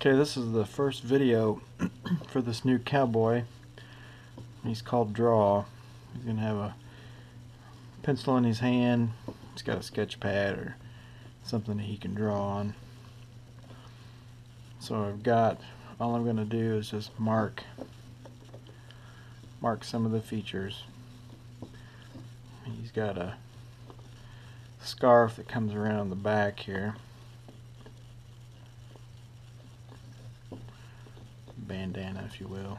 Okay, this is the first video for this new Cowboy. He's called Draw. He's going to have a pencil in his hand. He's got a sketch pad or something that he can draw on. So all I'm going to do is just mark some of the features. He's got a scarf that comes around the back here. Bandana, if you will.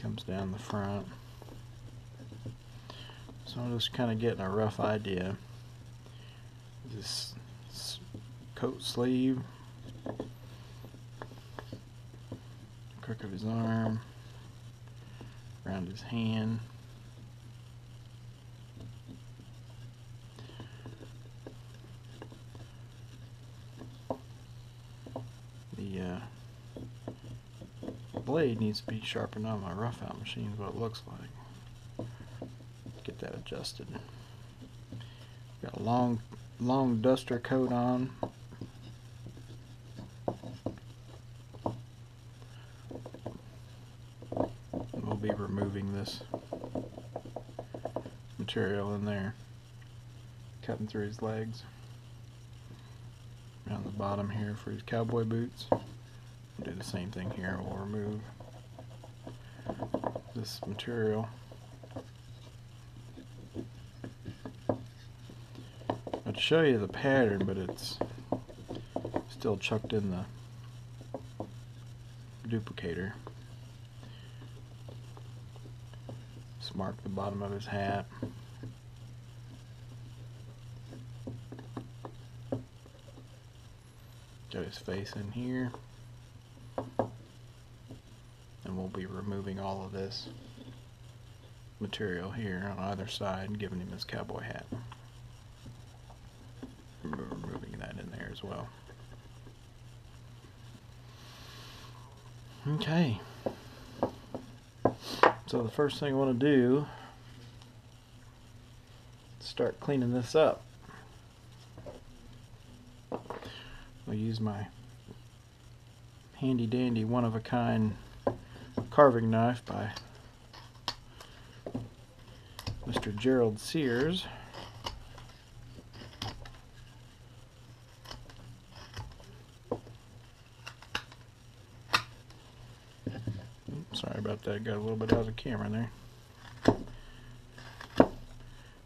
Comes down the front. So I'm just kind of getting a rough idea. This coat sleeve, crook of his arm, around his hand. The blade needs to be sharpened on my rough out machine, is what it looks like. Get that adjusted. Got a long duster coat on. And we'll be removing this material in there, cutting through his legs. Around the bottom here for his cowboy boots. We'll do the same thing here. We'll remove this material. I'd show you the pattern, but it's still chucked in the duplicator. Just mark the bottom of his hat. Got his face in here. And we'll be removing all of this material here on either side and giving him his cowboy hat. Removing that in there as well. Okay. So the first thing I want to do is start cleaning this up. I'll use my handy dandy one-of-a-kind carving knife by Mr. Gerald Sears. Sorry about that, got a little bit out of the camera there.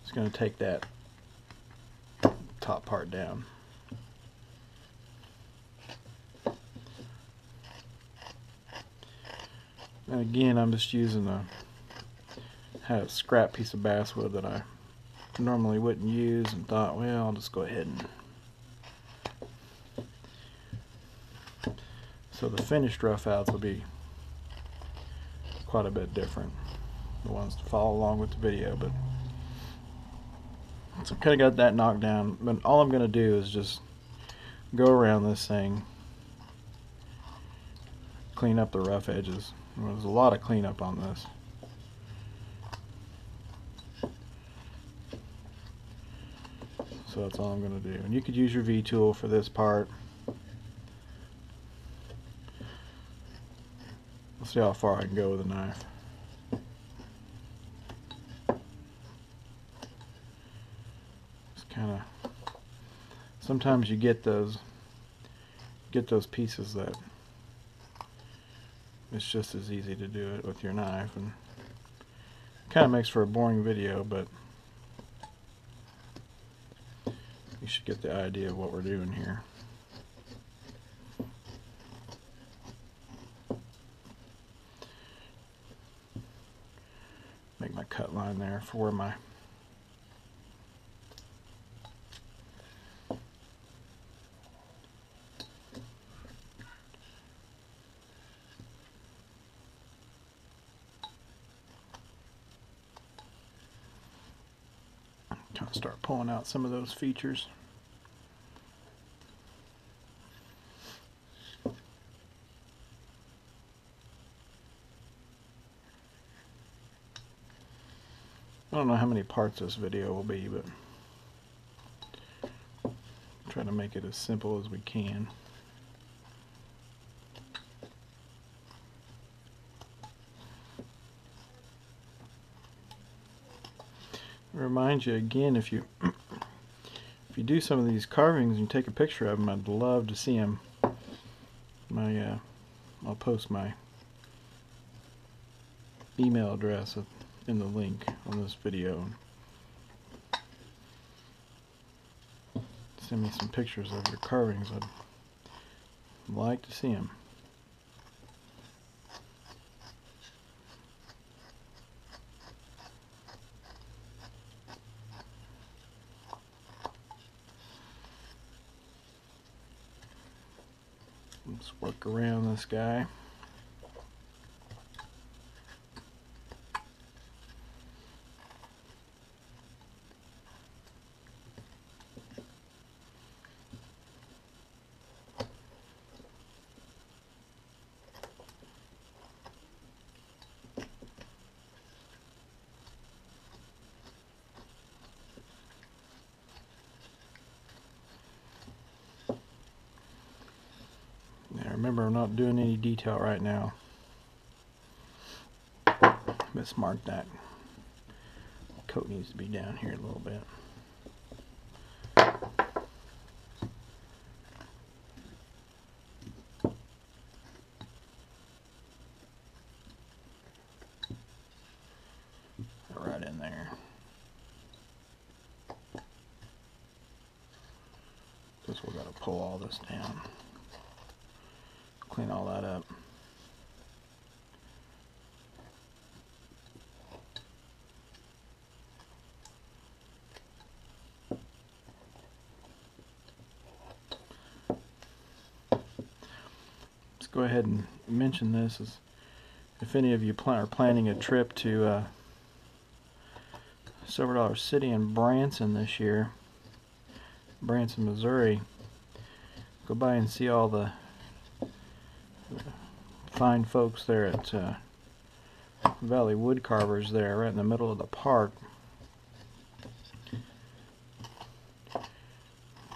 Just going to take that top part down. And again, I'm just using had a scrap piece of basswood that I normally wouldn't use, and thought, well, I'll just go ahead and. So the finished rough outs will be quite a bit different, the ones to follow along with the video. But so kind of got that knocked down. But all I'm going to do is just go around this thing, clean up the rough edges. Well, there's a lot of cleanup on this. So that's all I'm going to do. And you could use your V-tool for this part. We'll see how far I can go with a knife. Just kind of. Sometimes you get those pieces that it's just as easy to do it with your knife, and kind of makes for a boring video, but you should get the idea of what we're doing here. Make my cut line there for where my kind of start pulling out some of those features. I don't know how many parts this video will be, but try to make it as simple as we can. Remind you again, if you if you do some of these carvings and you take a picture of them, I'd love to see them. I'll post my email address in the link on this video. Send me some pictures of your carvings. I'd like to see them. Let's work around this guy. Remember, I'm not doing any detail right now. Let's mark that. Coat needs to be down here a little bit. Right in there. Guess we've got to pull all this down. Clean all that up. Let's go ahead and mention this, as if any of you are planning a trip to Silver Dollar City in Branson this year, Branson, Missouri, go by and see all the fine folks there at Valley Woodcarvers there, right in the middle of the park.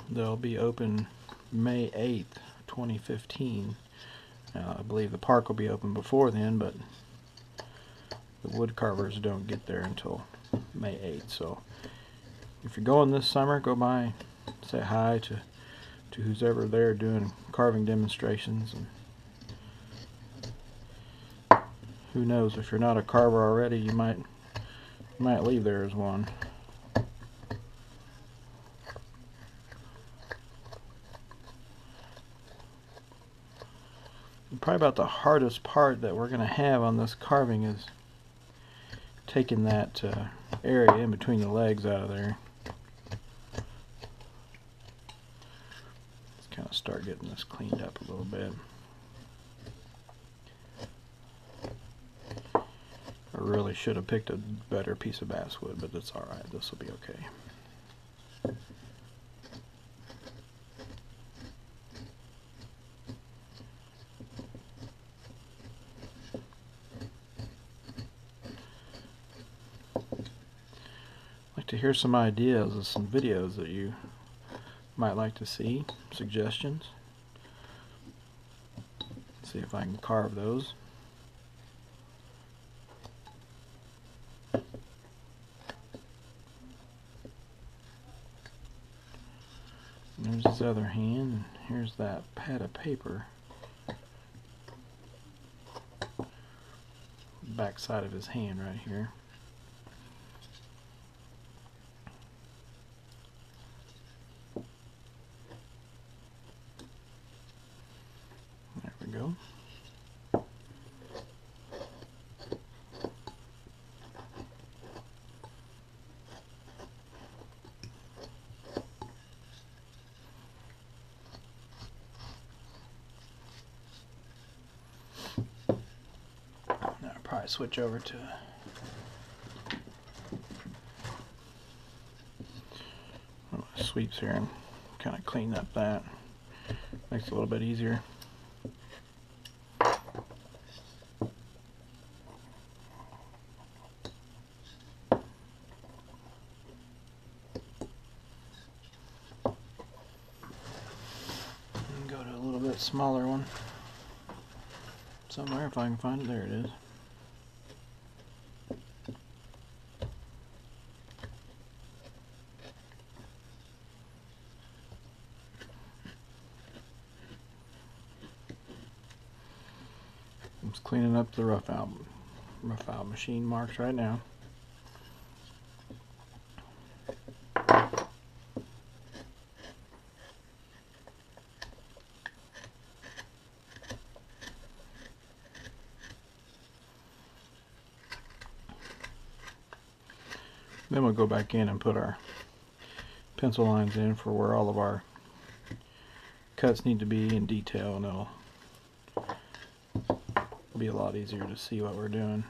They'll be open May 8th, 2015. I believe the park will be open before then, but the woodcarvers don't get there until May 8th. So if you're going this summer, go by, say hi to who's ever there doing carving demonstrations. And who knows, if you're not a carver already, you might leave there as one. And probably about the hardest part that we're going to have on this carving is taking that area in between the legs out of there. Let's kind of start getting this cleaned up a little bit. I really should have picked a better piece of basswood, but that's alright. This will be okay. I'd like to hear some ideas of some videos that you might like to see, suggestions. See if I can carve those. There's his other hand, and here's that pad of paper. Back side of his hand right here. There we go. Probably switch over to sweeps here and kind of clean up that. Makes it a little bit easier. And go to a little bit smaller one somewhere if I can find it. There it is. Just cleaning up the rough out machine marks right now. Then we'll go back in and put our pencil lines in for where all of our cuts need to be in detail, and it'll be a lot easier to see what we're doing.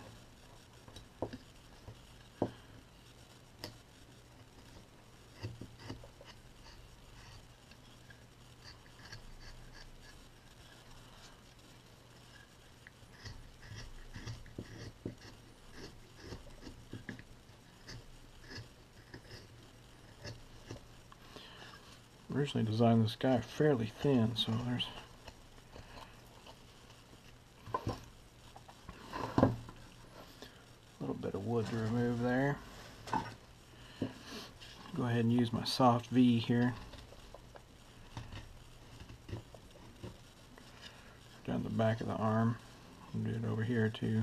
Originally designed this guy fairly thin, so there's a little bit of wood to remove there. Go ahead and use my soft V here down the back of the arm. I'll do it over here too.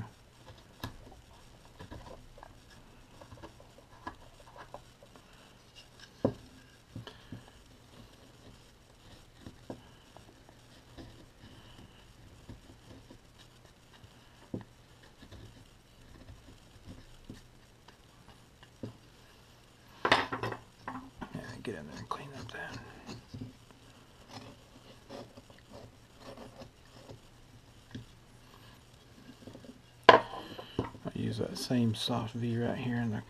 Get in there and clean up that. I'll use that same soft V right here in the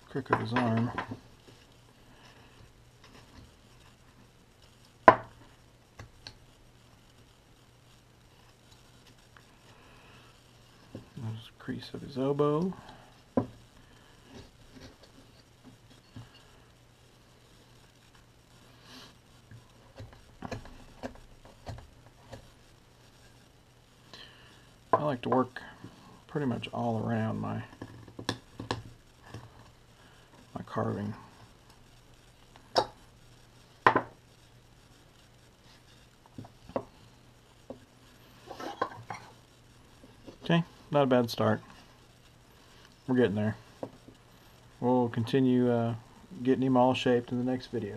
crook of his arm. There's a crease of his elbow. I like to work pretty much all around my carving. Okay, not a bad start. We're getting there. We'll continue getting him all shaped in the next video.